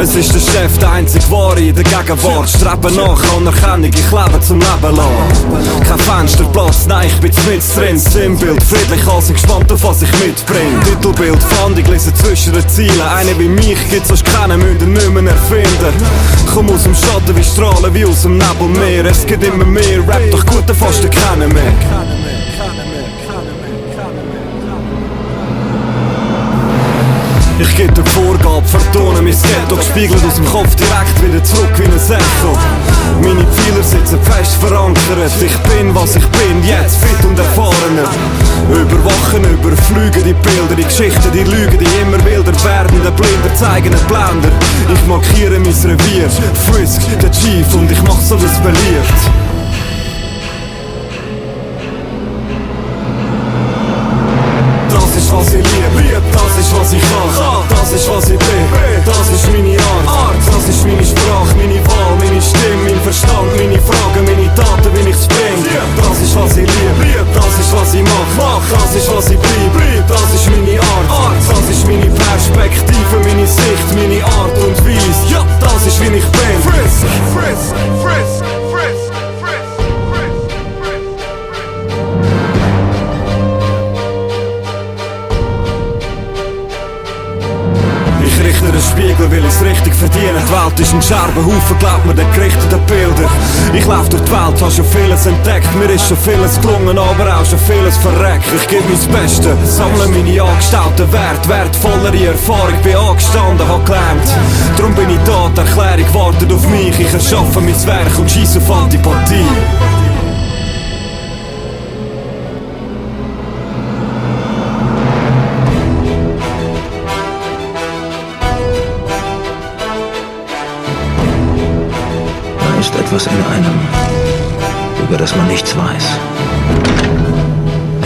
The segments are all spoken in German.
Es ist der Chef, der einzig Wahre in der Gegenwart. Streben nach Anerkennung, ich lebe zum Leben lang. Kein Fensterplatz, nein, ich bin mit drin. Sinnbild, friedlich als ich gespannt auf was ich mitbring. Titelbild, Fand, ich lese zwischen den Zielen. Einen wie mich gibt's sonst keinen, müssen nicht mehr erfinden. Komm aus dem Schatten wie Strahlen, wie aus dem Nebelmeer. Es gibt immer mehr, Rap doch gut, fast keinen mehr. Ich geb dir Vorgabe, vertone mein Ghetto, gespiegelt aus dem Kopf direkt wieder zurück wie ein Echo. Meine Pfeiler sitzen fest verankert, ich bin was ich bin, jetzt fit und erfahrener. Überwachen, überflügen die Bilder, die Geschichten, die Lügen, die immer wilder werden. Der Blinder zeigen den Blender, ich markiere mein Revier. Frisk, der Chief und ich mach so, was beliebt. Das ist was ich liebe, das ist was ich kann, das ist was ich bin, das ist meine Art, das ist meine Sprache, meine Wahl, meine Stimme, mein Verstand, meine Fragen, meine Taten, wie ich's bring. Das ist was ich liebe, das ist was ich mach, das ist was ich bleib, das ist meine Art, das ist meine Perspektive, meine Sicht, meine Art und Weise, ja, das ist wie ich bin. Frisk, frisk, frisk, frisk. Ich richte den Spiegel, will ich's richtig verdienen. Die Welt ist ein Scherbenhaufen, glaubt mir, den gerichteten Bilder. Ich lauf durch die Welt, hab schon vieles entdeckt. Mir ist schon vieles gelungen, aber auch schon vieles verreckt. Ich geb mein Bestes, sammle meine angestellten Werte. Wertvollere Erfahrung, bin angestanden, hab gelernt. Drum bin ich da, die Erklärung wartet auf mich. Ich erschaffe mein Werk und schiess auf Antipathie. Ist etwas in einem, über das man nichts weiß.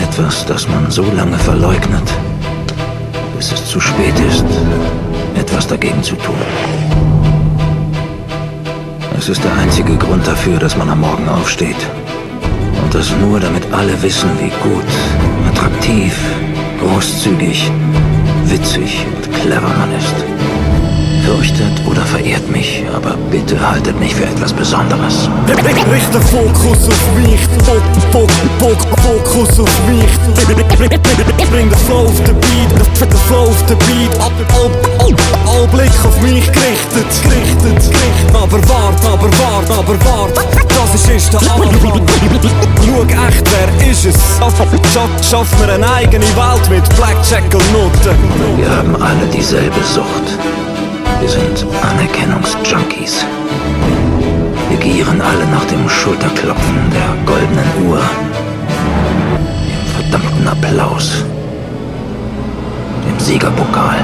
Etwas, das man so lange verleugnet, bis es zu spät ist, etwas dagegen zu tun. Es ist der einzige Grund dafür, dass man am Morgen aufsteht. Und das nur, damit alle wissen, wie gut, attraktiv, großzügig, witzig und clever man ist. Fürchtet oder verehrt mich, aber bitte haltet mich für etwas Besonderes. Richte Fokus auf mich, Fokus auf mich. Bring den Flow auf den Beat, den Flow auf den Beat. All Blick auf mich gerichtet. Aber wart, das ist erst der Anfang. Schau echt, wer ist es? Schaffen wir eine eigene Welt mit Blackjack und Noten. Wir haben alle dieselbe Sucht. Wir sind Anerkennungsjunkies. Wir gieren alle nach dem Schulterklopfen der goldenen Uhr, dem verdammten Applaus, dem Siegerpokal.